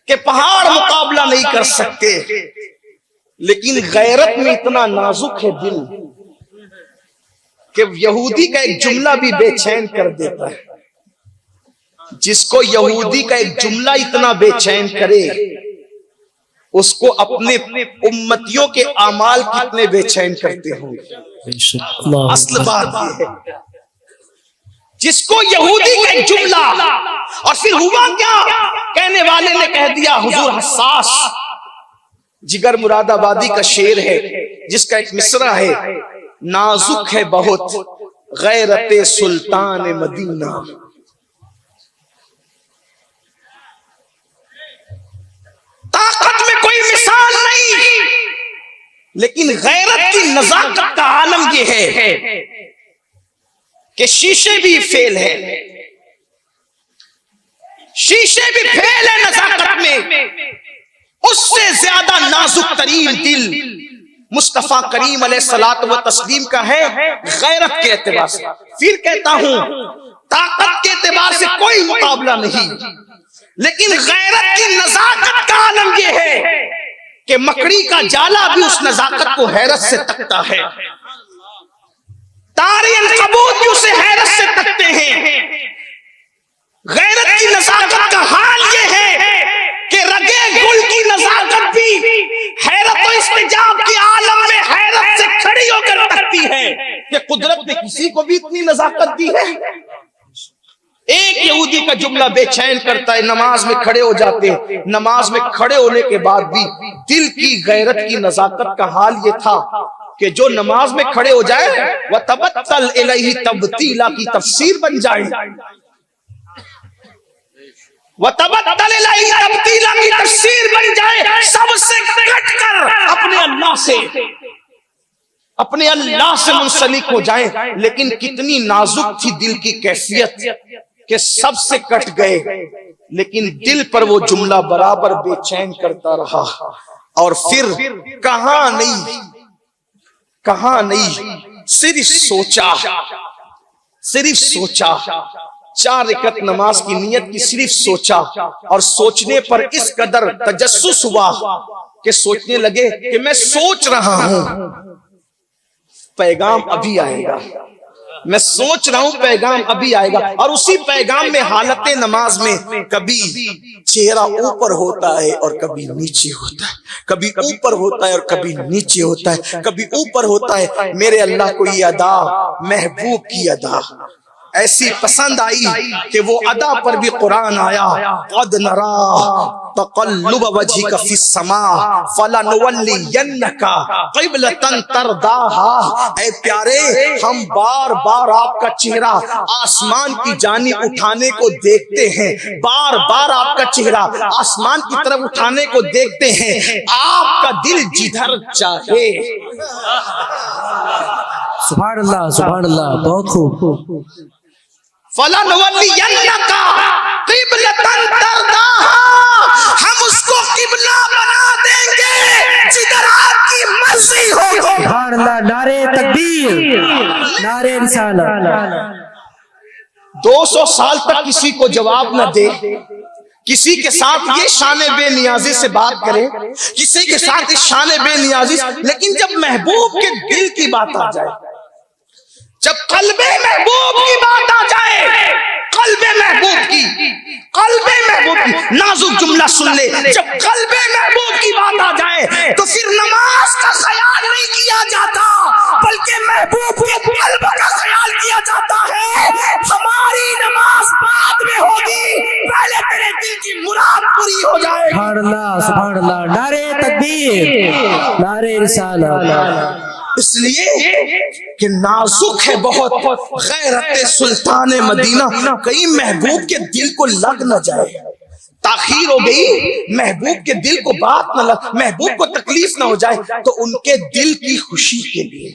کہ پہاڑ مقابلہ نہیں کر سکتے، لیکن غیرت میں اتنا نازک ہے دل کہ یہودی کا ایک جملہ بھی بے چین کر دیتا ہے۔ جس کو یہودی کا ایک جملہ اتنا بے چین کرے، اس کو اپنے امتیوں کے اعمال کتنے بے چین کرتے ہوں گے۔ اصل بات یہ ہے، جس کو یہودی کا ایک جملہ، اور پھر ہوا کیا، کہنے والے نے کہہ دیا حضور حساس، جگر مراد آبادی کا شعر ہے جس کا ایک مصرع ہے، نازک ہے بہت غیرت سلطان مدینہ۔ طاقت میں کوئی مثال نہیں، لیکن غیرت کی نزاکت کا عالم یہ ہے کہ شیشے بھی فیل ہے، شیشے بھی فیل ہے نزاکت میں۔ اس سے زیادہ نازک ترین دل مصطفیٰ کریم علیہ الصلوۃ والتسلیم کا ہے غیرت کے اعتبار سے۔ پھر کہتا ہوں طاقت کے اعتبار سے کوئی مقابلہ نہیں، لیکن غیرت کی نزاکت کا عالم یہ ہے کہ مکڑی کا جالا بھی اس نزاکت کو حیرت سے تکتا ہے، تارے عنکبوت بھی اسے حیرت سے تکتے ہیں۔ غیرت کی نزاکت کا حال یہ ہے کہ رگے گل کی نزاکت بھی حیرت و استجاب کی عالم میں حیرت سے کھڑی ہو کر تکتی ہے کہ قدرت نے کسی کو بھی اتنی نزاکت دی ہے۔ ایک یہودی کا جملہ بے چین کرتا ہے، نماز میں کھڑے ہو جاتے ہیں، نماز میں کھڑے ہونے کے بعد بھی دل کی غیرت کی نزاکت کا حال یہ تھا کہ جو نماز میں کھڑے ہو جائے وَتَبَتَّلْ إِلَيْهِ تَبْتِيلًا کی تفسیر بن جائے، وَتَبَتَّلْ إِلَيْهِ تَبْتِيلًا کی تفسیر بن جائے، سب سے کٹ کر اپنے اللہ سے منسلک ہو جائیں۔ لیکن کتنی نازک تھی دل کی کیفیت کہ سب سے کٹ گئے، لیکن دل پر وہ جملہ برابر بے چین کرتا رہا۔ اور پھر کہاں نہیں صرف سوچا، 4 رکعت نماز کی نیت کی صرف سوچا، اور سوچنے پر اس قدر تجسس ہوا کہ سوچنے لگے کہ میں سوچ رہا ہوں پیغام ابھی آئے گا، میں سوچ رہا ہوں پیغام ابھی آئے گا۔ اور اسی پیغام میں حالت نماز میں کبھی چہرہ اوپر ہوتا ہے اور کبھی نیچے ہوتا ہے، کبھی اوپر ہوتا ہے اور کبھی نیچے ہوتا ہے، کبھی اوپر ہوتا ہے۔ میرے اللہ کو یہ ادا محبوب کی ادا ایسی پسند آئی کہ وہ ادا پر بھی قرآن آیا، قد نرا تقلب وجهك في السماء فلنولينك قبلة ترضاها۔ اے پیارے، ہم بار بار آپ کا چہرہ آسمان کی جانب اٹھانے کو دیکھتے ہیں، بار بار آپ کا چہرہ آسمان کی طرف اٹھانے کو دیکھتے ہیں، آپ کا دل جدھر چاہے۔ سبحان اللہ، سبحان اللہ، بہت خوب۔ فَلَنُوَلِّيَنَّكَ قِبْلَةً تَرْضَاهَا، ہم اس کو قبلہ بنا دیں گے جدھر آپ کی مرضی ہوگی۔ سبحان اللہ، نعرہ تکبیر، نعرہ رسالت۔ 200 سال تک کسی کو جواب نہ دے، کسی کے ساتھ یہ شان بے نیازی سے بات کرے، کسی کے ساتھ اس شان بے نیازی، لیکن جب محبوب کے دل کی بات آ جائے، جب قلب محبوب کی بات آ جائے، قلب محبوب کی نازک جملہ سن لے، جب قلب محبوب کی بات آ جائے تو پھر نماز کا خیال نہیں کیا جاتا، بلکہ محبوب کے قلب کا خیال کیا جاتا ہے۔ ہماری نماز بعد میں ہوگی، پہلے تیرے دل کی مراد پوری ہو جائے۔ سبحان اللہ، سبحان اللہ، نعرہ تکبیر، نعرہ رسالت۔ اس لیے کہ نازک ہے بہت غیرت سلطان مدینہ، کہیں محبوب کے دل کو لگ نہ جائے، تاخیر ہو گئی، محبوب کے دل کو بات نہ لگ، محبوب کو تکلیف نہ ہو جائے، تو ان کے دل کی خوشی کے لیے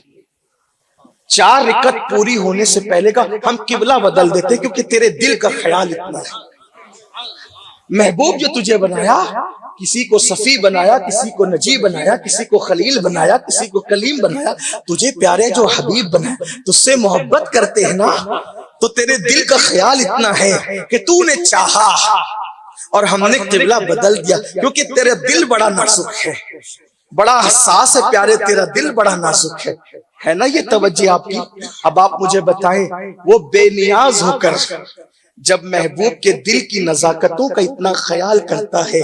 4 رکعت پوری ہونے سے پہلے کا ہم قبلہ بدل دیتے، کیونکہ تیرے دل کا خیال اتنا ہے۔ محبوب جو تجھے بنایا، کسی کو صفی بنایا، کسی کو نجی بنایا، کسی کو خلیل بنایا، کسی کو کلیم بنایا، تجھے پیارے جو حبیب بنایا، تجھ سے محبت کرتے ہیں نا، تو تیرے دل کا خیال اتنا ہے کہ تو نے چاہا اور ہم نے قبلہ بدل دیا کیونکہ تیرا دل بڑا نازک ہے، بڑا حساس ہے پیارے، تیرا دل بڑا نازک ہے نا یہ توجہ آپ کی۔ اب آپ مجھے بتائیں، وہ بے نیاز ہو کر جب محبوب کے دل کی نزاکتوں کا اتنا خیال کرتا ہے،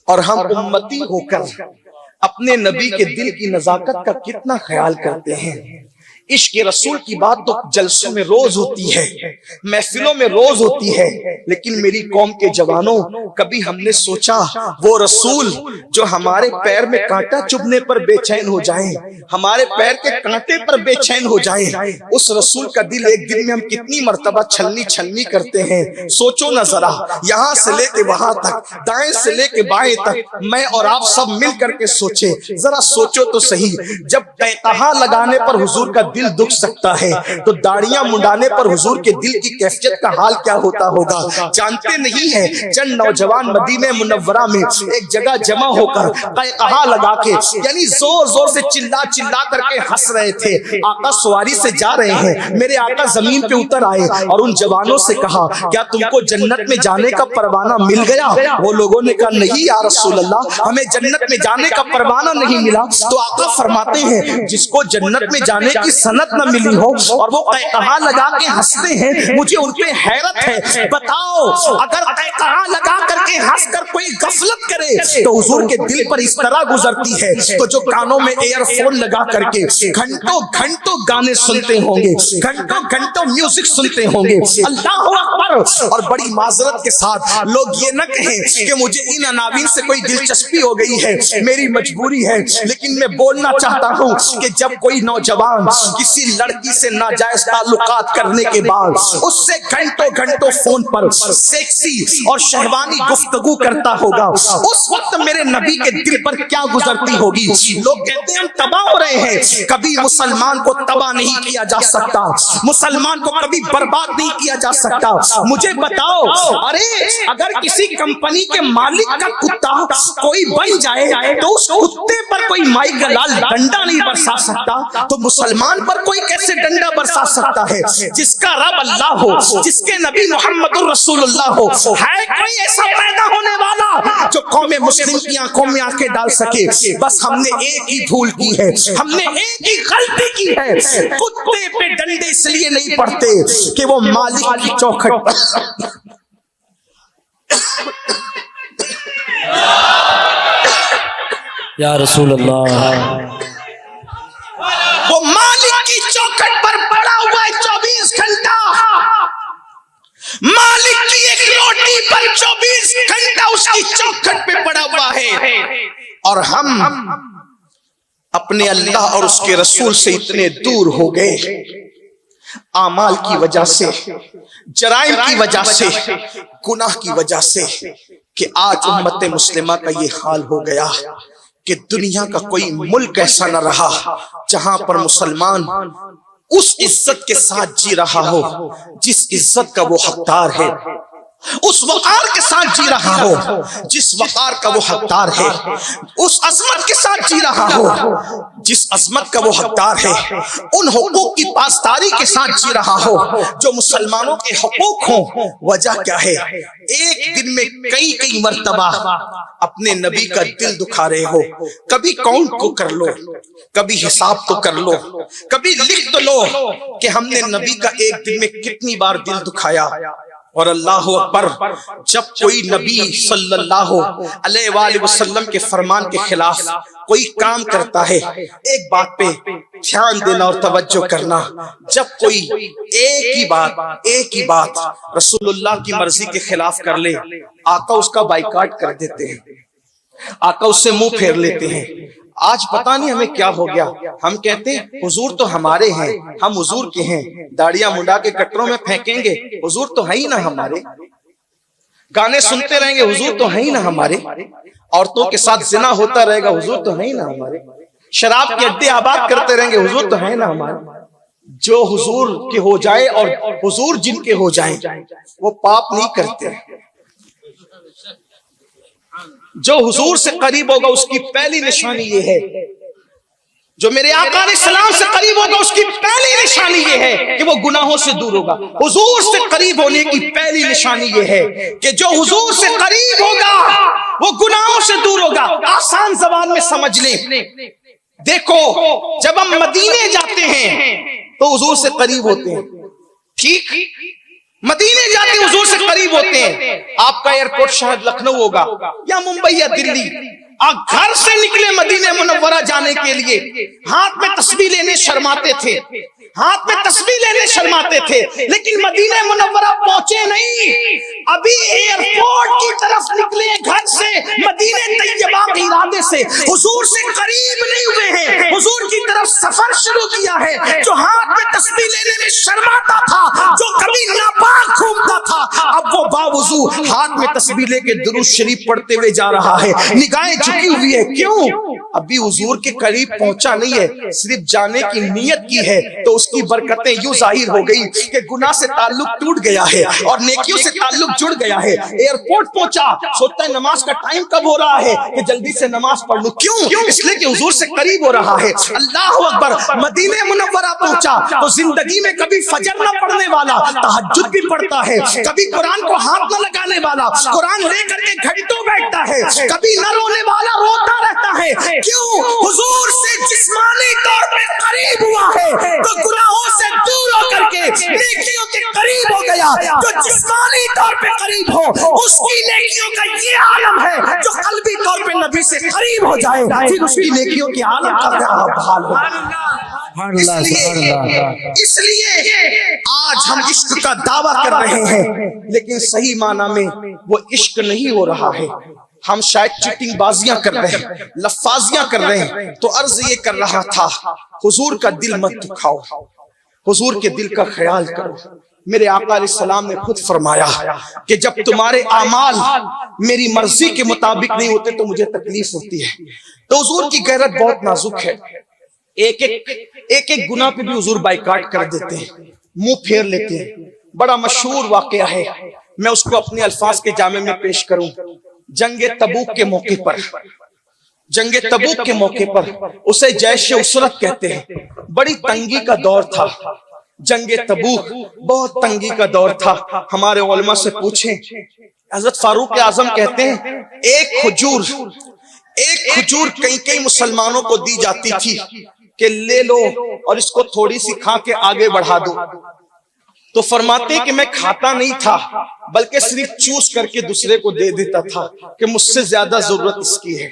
اور ہم امتی ہو کر اپنے نبی کے دل کی نزاکت کا کتنا خیال کرتے ہیں۔ عشق رسول کی بات تو جلسوں میں روز ہوتی ہے، محفلوں میں روز ہوتی ہے، لیکن میری قوم کے جوانوں، کبھی ہم نے سوچا وہ رسول جو ہمارے پیر میں کانٹا چبھنے پر بے چین ہو جائیں، ہمارے پیر کے کانٹے پر بے چین ہو جائیں، اس رسول کا دل ایک دن میں ہم کتنی مرتبہ چھلنی چھلنی کرتے ہیں؟ سوچو نہ ذرا، یہاں سے لے کے وہاں تک، دائیں سے لے کے بائیں تک، میں اور آپ سب مل کر کے سوچے، ذرا سوچو تو صحیح، جب قہقہا لگانے پر حضور کا دل دکھ سکتا ہے تو داڑیاں منڈانے پر حضور کے دل کی کیفیت کا حال کیا ہوتا ہوگا؟ جانتے نہیں ہیں چند نوجوان مدینہ منورہ میں ایک جگہ جمع ہو کر قہقہا لگا کے، یعنی زور زور سے چلا چلا کر کے ہنس رہے تھے۔ آقا سواری سے جا رہے ہیں، میرے آقا زمین پہ اتر آئے اور ان جوانوں سے کہا کیا تم کو جنت میں جانے کا پروانہ مل گیا؟ وہ لوگوں نے کہا نہیں یا رسول اللہ، ہمیں جنت میں جانے کا پروانہ نہیں ملا۔ تو آقا فرماتے ہیں جس کو جنت میں جانے کی سند نہ ملی ہو اور وہ قہقہا لگا کے ہنستے ہیں، مجھے ان پہ حیرت ہے۔ بتاؤ اگر قہقہا لگا کر کے ہنس کر کوئی غفلت کرے تو حضور کے دل پر اس طرح گزرتی ہے، تو جو کانوں میں ایئر فون لگا کر کے گھنٹوں گھنٹوں گانے سنتے ہوں گے، گھنٹوں گھنٹوں میوزک سنتے ہوں گے، اللہ اکبر۔ اور بڑی معذرت کے ساتھ لوگ یہ نہ کہیں کہ مجھے ان عناوین سے کوئی دلچسپی ہو گئی ہے، میری مجبوری ہے، لیکن میں بولنا چاہتا ہوں کہ جب کوئی نوجوان کسی لڑکی سے ناجائز تعلقات کرنے کے بعد اس سے گھنٹوں گھنٹوں فون پر سیکسی اور شہوانی گفتگو کرتا ہوگا، اس وقت میرے نبی کے دل پر کیا گزرتی ہوگی؟ لوگ کہتے ہیں ہم تباہ ہو رہے ہیں، کبھی مسلمان کو تباہ نہیں کیا جا سکتا، مسلمان کو کبھی برباد نہیں کیا جا سکتا۔ مجھے بتاؤ، ارے اگر کسی کمپنی کے مالک کا کتا کوئی بن جائے تو اس کتے پر کوئی مائی کا لال ڈنڈا نہیں برسا سکتا، تو مسلمان پر کوئی کیسے ڈنڈا برسا سکتا ہے؟ جس کا رب اللہ ہو، جس کے نبی محمد الرسول اللہ ہو، ہے کوئی ایسا پیدا ہونے والا جو قوم مسلم کی آنکھوں میں آنکھیں ڈال سکے؟ بس ہم نے ایک ہی بھول کی ہے، ہم نے ایک ہی غلطی کی ہے، کتے پہ ڈنڈے اس لیے نہیں پڑتے کہ وہ مالک کی چوکھٹ یا رسول اللہ، وہ مالک کی چوکھٹ پر پڑا ہوا ہے 24 گھنٹہ، مالک کی ایک روٹی پر 24 گھنٹہ اس کی چوکھٹ پہ پڑا ہوا ہے، اور ہم اپنے اللہ اور اس کے رسول سے اتنے دور ہو گئے اعمال کی وجہ سے، جرائم کی وجہ سے، گناہ کی وجہ سے، کہ آج امت مسلمہ کا یہ حال ہو گیا کہ دنیا کا کوئی ملک ایسا نہ رہا جہاں پر مسلمان اس عزت کے ساتھ جی رہا ہو جس عزت کا وہ حقدار ہے، اس وقار کے ساتھ جی رہا ہو جس وقار کا وہ حقدار ہے، اس عظمت کے ساتھ جی رہا ہو جس عظمت کا وہ حقدار ہے، ان حقوق کی پاسداری کے ساتھ جی رہا ہو جو مسلمانوں کے حقوق ہوں۔ وجہ کیا ہے؟ ایک دن میں کئی مرتبہ اپنے نبی کا دل دکھا رہے ہو، کبھی کاؤنٹ کو کر لو، کبھی حساب تو کر لو، کبھی لکھ تو لو کہ ہم نے نبی کا ایک دن میں کتنی بار دل دکھایا۔ اور اللہ اکبر، جب کوئی نبی صلی اللہ علیہ وآلہ وسلم کے فرمان کے خلاف کوئی کام کرتا ہے، ایک بات پہ دھیان دینا اور توجہ کرنا، جب کوئی ایک ہی بات رسول اللہ کی مرضی کے خلاف کر لے، آقا اس کا بائیکاٹ کر دیتے ہیں، آقا اس سے منہ پھیر لیتے ہیں۔ آج پتہ نہیں ہمیں کیا ہو گیا، ہم کہتے ہیں حضور تو ہمارے ہیں، ہم حضور کے ہیں، داڑیاں منڈا کے کٹروں میں پھینکیں گے، حضور تو ہے ہی نہ ہمارے، گانے سنتے رہیں گے، حضور تو ہے ہی نہ ہمارے، عورتوں کے ساتھ زنا ہوتا رہے گا، حضور تو ہے ہی نہ ہمارے، شراب کے اڈے آباد کرتے رہیں گے، حضور تو ہے نہ ہمارے۔ جو حضور کے ہو جائے اور حضور جن کے ہو جائیں وہ پاپ نہیں کرتے، جو حضور سے قریب ہوگا اس کی پہلی نشانی یہ ہے جو میرے آقا علیہ السلام سے قریب ہوگا اس کی پہلی نشانی یہ ہے کہ وہ گناہوں سے دور ہوگا. حضور سے قریب ہونے کی پہلی نشانی یہ ہے کہ جو حضور سے قریب ہوگا وہ گناہوں سے دور ہوگا. آسان زبان میں سمجھ لیں. دیکھو جب ہم مدینے جاتے ہیں تو حضور سے قریب ہوتے ہیں, ٹھیک, مدینے جاتے ہیں حضور سے قریب ہوتے ہیں. آپ کا ایئرپورٹ شاید لکھنؤ ہوگا یا ممبئی یا دلی. آپ گھر سے نکلے مدینہ منورہ جانے کے لیے, ہاتھ میں تسبیح لینے شرماتے تھے, ہاتھ میں تسبیح لینے شرماتے تھے, لیکن مدینہ منورہ پہنچے نہیں, ابھی ایئرپورٹ کی طرف نکلے گھر سے مدینہ طیبہ کے ارادے سے, حضور سے قریب نہیں ہوئے ہیں, حضور کی طرف سفر شروع کیا ہے. جو ہاتھ میں تسبیح لینے میں شرماتا تھا, جو کبھی ناپاک گھومتا تھا, اب وہ باوضو ہاتھ میں تسبیح لے کے درود شریف پڑھتے ہوئے جا رہا ہے, نگاہیں جھکی ہوئی ہے. کیوں؟ ابھی حضور کے قریب پہنچا نہیں ہے, صرف جانے کی نیت کی ہے. تو اس کی برکتیں یوں ظاہر ہو گئی کہ گناہ سے تعلق ٹوٹ گیا ہے اور نیکیوں سے تعلق جڑ گیا ہے. ایئرپورٹ پہنچا, سوچتا ہے نماز کا ٹائم کب ہو رہا ہے کہ جلدی سے نماز پڑھ لوں. کیوں؟ اس لیے کہ حضور سے قریب ہو رہا ہے. اللہ اکبر. مدینہ منورہ پہنچا تو زندگی میں کبھی فجر نہ پڑھنے والا تہجد بھی پڑھتا ہے, کبھی قرآن کو ہاتھ نہ لگانے والا قرآن لے کر کے گھنٹوں بیٹھتا ہے, کبھی نہ رونے والا روتا رہتا ہے. کیوں؟ حضور سے جسمانی طور پہ قریب ہوا ہے تو گناہوں سے دور ہو کر کے نیکیوں کے قریب ہو گیا. جو جسمانی طور پہ قریب ہو اس کی نیکیوں کا یہ عالم ہے, جو قلبی طور پہ نبی سے قریب ہو جائے پھر اس کی نیکیوں کے عالم کا کیا حال ہوگا. اس لیے آج ہم عشق کا دعویٰ کر رہے ہیں لیکن صحیح معنی میں وہ عشق نہیں ہو رہا ہے. ہم شاید چیٹنگ بازیاں کر رہے ہیں, لفاظیاں کر رہے ہیں. تو عرض یہ کر رہا تھا, حضور کا دل مت دکھاؤ, حضور کے دل کا خیال کرو. میرے آقا علیہ السلام نے خود فرمایا کہ جب تمہارے اعمال میری مرضی کے مطابق نہیں ہوتے تو مجھے تکلیف ہوتی ہے. تو حضور کی غیرت بہت نازک ہے. ایک گناہ پہ بھی حضور بائیکاٹ کر دیتے ہیں, منہ پھیر لیتے ہیں. بڑا مشہور واقعہ ہے, میں اس کو اپنے الفاظ کے جامع میں پیش کروں. جنگ تبوک کے موقع پر, جنگ تبوک کے موقع پر اسے جیش اسرت کہتے ہیں. بڑی تنگی کا دور تھا. جنگ تبوک بہت تنگی کا دور تھا. ہمارے علماء سے پوچھیں, حضرت فاروق اعظم کہتے ہیں ایک کھجور کئی مسلمانوں کو دی جاتی تھی کہ لے لو اور اس کو تھوڑی سی کھا کے آگے بڑھا دو. تو فرماتے کہ میں کھاتا نہیں تھا بلکہ صرف چوس کر کے دوسرے کو دے دیتا تھا کہ مجھ سے زیادہ ضرورت اس کی ہے.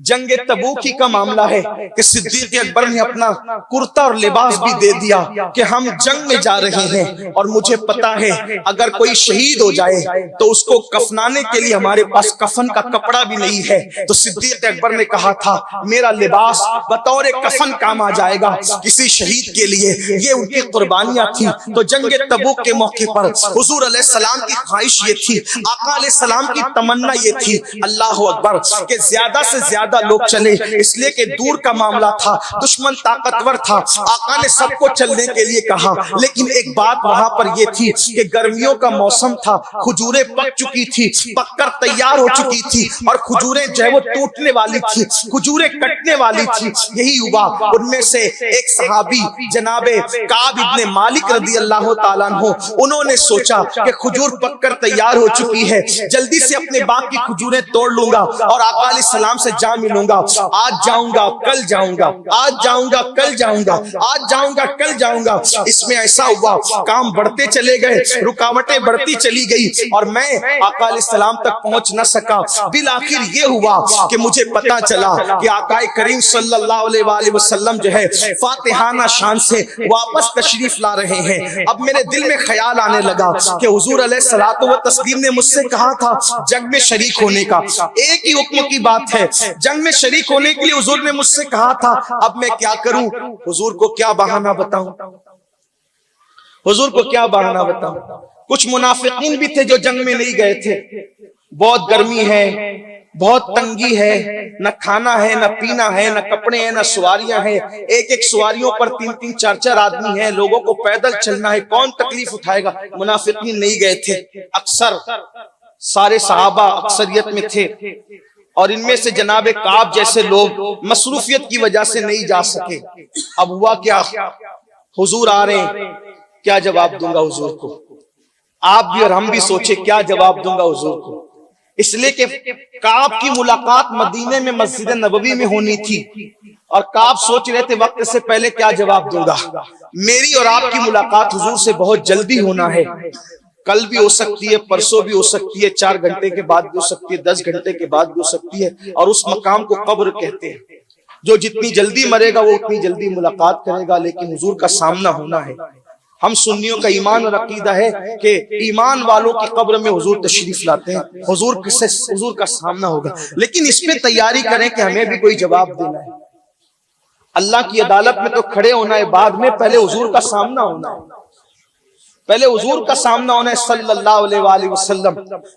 جنگ تبوک ہی کا معاملہ ہے کہ صدیق اکبر نے اپنا کرتا اور لباس بھی دے دیا کہ ہم جنگ میں جا رہے ہیں اور مجھے پتا ہے اگر کوئی شہید ہو جائے تو اس کو کفنانے کے لیے ہمارے پاس کفن کا کپڑا بھی نہیں ہے. تو صدیق اکبر نے کہا تھا میرا لباس بطور کفن کام آ جائے گا کسی شہید کے لیے. یہ ان کی قربانیاں تھیں. تو جنگ تبوک کے موقع پر حضور علیہ السلام کی خواہش یہ تھی, آقا علیہ السلام کی تمنا یہ تھی, اللہ اکبر, کہ زیادہ سے زیادہ لوگ چلے, اس لیے کہ دور کا معاملہ تھا, دشمن طاقتور تھا. آقا نے سب کو چلنے کے لیے کہا, لیکن ایک بات وہاں پر یہ تھی کہ گرمیوں کا موسم تھا, کھجوریں پک چکی تھی, پک کر تیار ہو چکی تھی اور کھجوریں جو ہے وہ ٹوٹنے والی تھی, کھجوریں کٹنے والی تھی. یہی ہوا. ان میں سے ایک صحابی جناب کعب ابن مالک رضی اللہ تعالیٰ عنہ, انہوں نے سوچا کہ کھجور پک کر تیار ہو چکی ہے, جلدی سے اپنے باغ کی کھجوریں توڑ لوں گا اور آقا علیہ السلام سے جا ملوں گا. آج جاؤں گا کل جاؤں گا, آج جاؤں گا کل جاؤں گا, آج جاؤں گا کل جاؤں گا. اس میں ایسا ہوا کام بڑھتے چلے گئے, رکاوٹیں بڑھتی چلی گئی اور میں آقا علیہ السلام تک پہنچ نہ سکا. بالآخر یہ ہوا کہ مجھے پتا چلا کہ آقا کریم صلی اللہ علیہ وآلہ وسلم جو ہے فاتحانہ شان سے واپس تشریف لا رہے ہیں. اب میرے دل میں خیال آنے لگا کہ حضور علیہ الصلوۃ والتسلیم نے مجھ سے کہا تھا جنگ میں شریک ہونے کا, ایک ہی حکم کی بات ہے, جنگ میں شریک ہونے کے لیے حضور نے مجھ سے کہا تھا. اب میں کیا کروں, حضور کو کیا بہانہ بتاؤں, حضور کو کیا بہانہ بتاؤں. کچھ منافقین بھی تھے جو جنگ میں نہیں گئے تھے. بہت گرمی ہے, بہت تنگی ہے, نہ کھانا ہے, نہ پینا ہے, نہ کپڑے ہیں, نہ سواریاں ہیں. ایک سواریوں پر 3-3 4-4 آدمی ہیں, لوگوں کو پیدل چلنا ہے, کون تکلیف اٹھائے گا. منافقین نہیں گئے تھے. اکثر سارے صحابہ اکثریت میں تھے اور ان میں سے جناب کعب جیسے لوگ مصروفیت کی وجہ سے نہیں جا سکے. اب ہوا کیا, حضور آ رہے ہیں, کیا جواب دوں گا حضور کو؟ آپ بھی اور ہم بھی سوچے کیا جواب دوں گا حضور کو. اس لیے کہ کعب کی ملاقات مدینے میں مسجد نبوی میں ہونی تھی, اور کعب سوچ رہے تھے وقت سے پہلے کیا جواب دوں گا. میری اور آپ کی ملاقات حضور سے بہت جلدی ہونا ہے, کل بھی ہو سکتی ہے, پرسوں بھی ہو سکتی ہے, 4 گھنٹے کے بعد بھی ہو سکتی ہے, 10 گھنٹے کے بعد بھی ہو سکتی ہے. اور اس مقام کو قبر کہتے ہیں. جو جتنی جلدی مرے گا وہ اتنی جلدی ملاقات کرے گا, لیکن حضور کا سامنا ہونا ہے. ہم سنیوں کا ایمان اور عقیدہ ہے کہ ایمان والوں کی قبر میں حضور تشریف لاتے ہیں, حضور کا سامنا ہوگا. لیکن اس پہ تیاری کریں کہ ہمیں بھی کوئی جواب دینا ہے. اللہ کی عدالت میں تو کھڑے ہونا ہے, بعد میں پہلے حضور کا سامنا ہونا ہے. پہلے حضور کا سامنا ہونا ہے صلی اللہ علیہ وآلہ وسلم.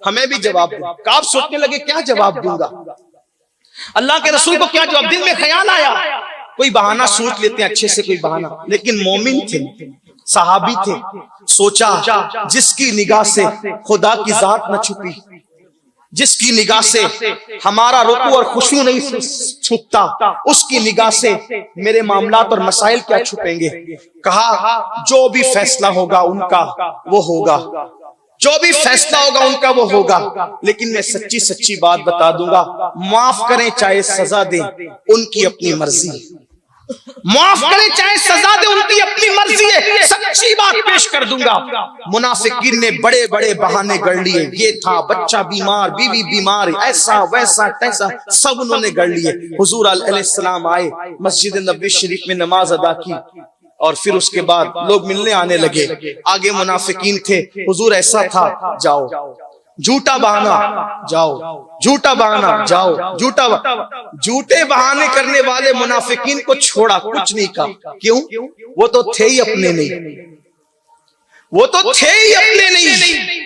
ہمیں بھی جواب دیں. کعب سوچنے لگے کیا جواب دوں گا, اللہ کے رسول کو کیا جواب. دل میں خیال آیا کوئی بہانہ سوچ لیتے ہیں اچھے سے, کوئی بہانہ. لیکن مومن تھے, صحابی تھے. سوچا جس کی نگاہ سے خدا کی ذات نہ چھپی, جس کی نگاہ سے ہمارا رکوع اور خشوع نہیں چھپتا, اس کی نگاہ سے میرے معاملات اور مسائل کیا چھپیں گے. کہا جو بھی فیصلہ ہوگا ان کا وہ ہوگا, جو بھی فیصلہ ہوگا ان کا وہ ہوگا. لیکن میں سچی سچی بات بتا دوں گا, معاف کریں چاہے سزا دیں, ان کی اپنی مرضی. معاف کریں چاہے سزا دیں, ان کی اپنی مرضی ہے. سچی بات پیش کر دوں گا. منافقین نے بڑے بڑے بہانے گڑھ لیے, یہ تھا بچہ بیمار, بیوی بیمار, ایسا ویسا تیسا, سب انہوں نے گڑھ لیے. حضور علیہ السلام آئے, مسجد نبوی شریف میں نماز ادا کی, اور پھر اس کے بعد لوگ ملنے آنے لگے. آگے منافقین تھے, حضور ایسا تھا, جاؤ جھوٹا بہانا, جاؤ جھوٹا بہانا, جاؤ جھوٹے بہانے کرنے والے منافقین کو چھوڑا, کچھ نہیں کہا. کیوں؟ وہ تو تھے ہی اپنے نہیں, وہ تو تھے ہی اپنے نہیں.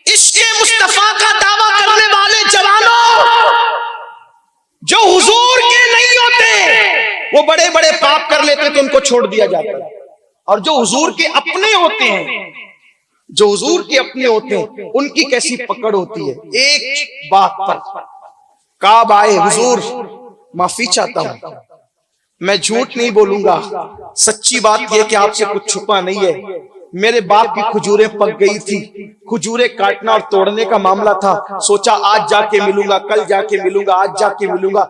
عشق مصطفیٰ کا دعویٰ کرنے والے جوانوں جو حضور کے نہیں ہوتے, وہ بڑے بڑے پاپ کر لیتے تو ان کو چھوڑ دیا جاتا ہے. اور جو حضور کے اپنے ہوتے ہیں, جو حضور کے اپنے ہوتے ہیں, ان کی کیسی پکڑ ہوتی ہے. ایک بات پر کعب آئے, حضور معافی چاہتا ہوں, میں جھوٹ نہیں بولوں گا, سچی بات یہ کہ آپ سے کچھ چھپا نہیں ہے. میرے باپ کی کھجوریں پک گئی تھی, کھجوریں کاٹنا اور توڑنے کا معاملہ تھا. سوچا آج جا کے ملوں گا, کل جا کے ملوں گا, آج جا کے ملوں گا.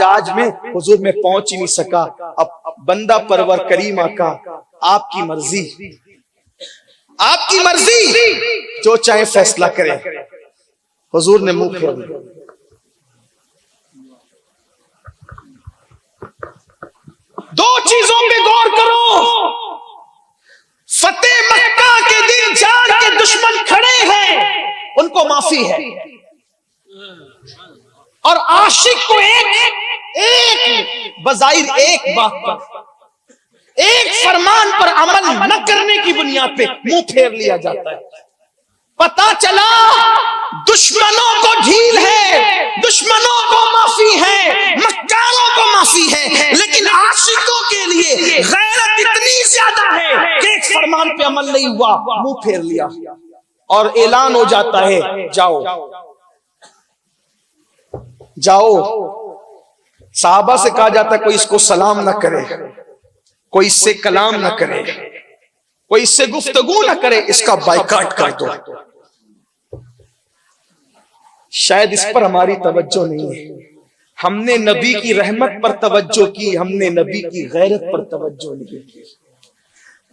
آج میں حضور میں پہنچ ہی نہیں سکا. اب بندہ پرور کریم آقا, آپ کی مرضی, آپ کی مرضی, جو چاہے فیصلہ کرے. حضور نے منہ پھیر لیا. دو چیزوں پہ غور کرو, فتح مکہ کے دن جان کے دشمن کھڑے ہیں, ان کو معافی ہے, اور عاشق کو ایک بظاہر ایک بات پر, ایک فرمان پر عمل نہ کرنے کی بنیاد پہ منہ پھیر لیا جاتا ہے. پتا چلا دشمنوں کو ڈھیل ہے, دشمنوں کو معافی ہے, مکاروں کو معافی ہے, لیکن عاشقوں کے لیے غیرت اتنی زیادہ ہے کہ ایک فرمان پہ عمل نہیں ہوا, منہ پھیر لیا, اور اعلان ہو جاتا ہے جاؤ جاؤ. صحابہ سے کہا جاتا ہے کوئی اس کو سلام نہ کرے, کوئی اس سے کلام نہ کرے, کوئی اس سے گفتگو نہ کرے, اس کا بائیکاٹ کر دو. شاید اس پر ہماری توجہ نہیں ہے. ہم نے نبی کی رحمت پر توجہ کی, ہم نے نبی کی غیرت پر توجہ نہیں کی.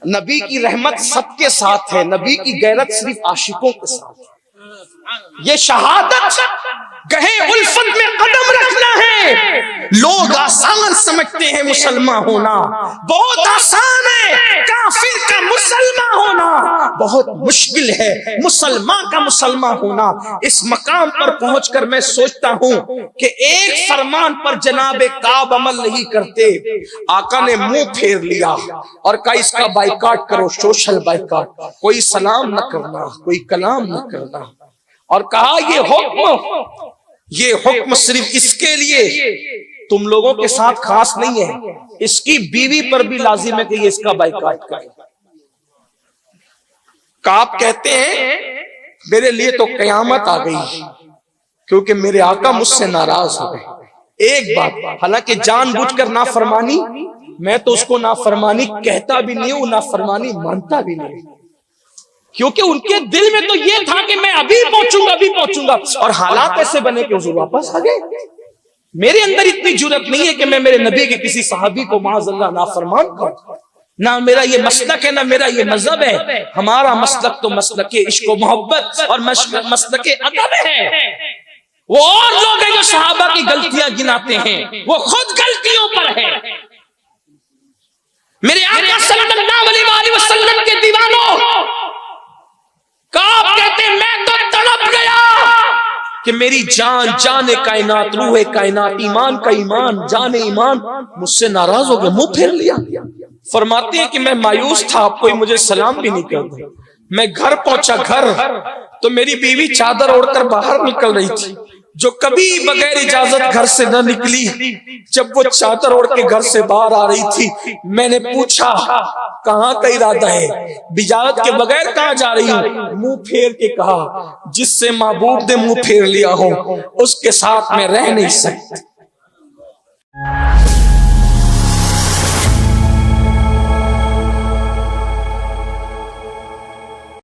نبی کی رحمت سب کے ساتھ ہے, نبی کی غیرت صرف عاشقوں کے ساتھ ہے. یہ شہادت گہے الفت میں قدم رکھنا ہے. لوگ آسان سمجھتے ہیں مسلمان ہونا, بہت آسان ہے. کافر کا مسلمان ہونا بہت مشکل ہے, مسلمان کا مسلمان ہونا. اس مقام پر پہنچ کر میں سوچتا ہوں کہ ایک فرمان پر جناب کعب عمل نہیں کرتے. آقا نے منہ پھیر لیا اور کہا اس کا بائیکاٹ کرو, سوشل بائیکاٹ, کوئی سلام نہ کرنا, کوئی کلام نہ کرنا. اور کہا یہ حکم صرف اس کے لیے تم لوگوں کے ساتھ خاص نہیں ہے, اس کی بیوی پر بھی لازم ہے کہ یہ اس کا بائیکاٹ کرے. کعب کہتے ہیں میرے لیے تو قیامت آ گئی, کیونکہ میرے آقا مجھ سے ناراض ہو گئے۔ ایک بات، حالانکہ جان بوجھ کر نافرمانی، میں تو اس کو نافرمانی کہتا بھی نہیں ہوں، نافرمانی مانتا بھی نہیں، کیونکہ ان کے دل میں تو یہ تھا کہ میں ابھی پہنچوں گا، اور حالات ایسے بنے کہ حضور واپس آ گئے۔ میرے اندر اتنی جرأت نہیں ہے کہ میں میرے نبی کے کسی صحابی کو معاذ اللہ نافرمان کروں، نہ میرا یہ مسلک ہے، نہ میرا یہ مذہب ہے۔ ہمارا مسلک تو مسلک عشق و محبت اور مسلک ادب ہے۔ وہ اور لوگ ہیں جو صحابہ کی غلطیاں گناتے ہیں، وہ خود غلطیوں پر ہے۔ میرے آقا صلی اللہ علیہ وسلم کے دیوانوں، کعب کہتے ہیں میں تو تڑپ گیا کہ میری جان کائنات، روح کائنات، ایمان کا ایمان، جان ایمان مجھ سے ناراض ہو گیا، منہ پھیر لیا۔ فرماتے ہیں کہ میں مایوس تھا، آپ کوئی مجھے سلام بھی نہیں کرتا۔ میں گھر پہنچا، گھر تو میری بیوی چادر اوڑھ کر باہر نکل رہی تھی، جو کبھی بغیر اجازت گھر سے نہ نکلی۔ جب وہ چادر اوڑھ کے گھر سے باہر آ رہی تھی، میں نے پوچھا کہاں کا ارادہ ہے، اجازت کے بغیر کہاں جا رہی ہوں؟ منہ پھیر کے کہا جس سے محبوب نے منہ پھیر لیا ہو اس کے ساتھ میں رہ نہیں سکتی۔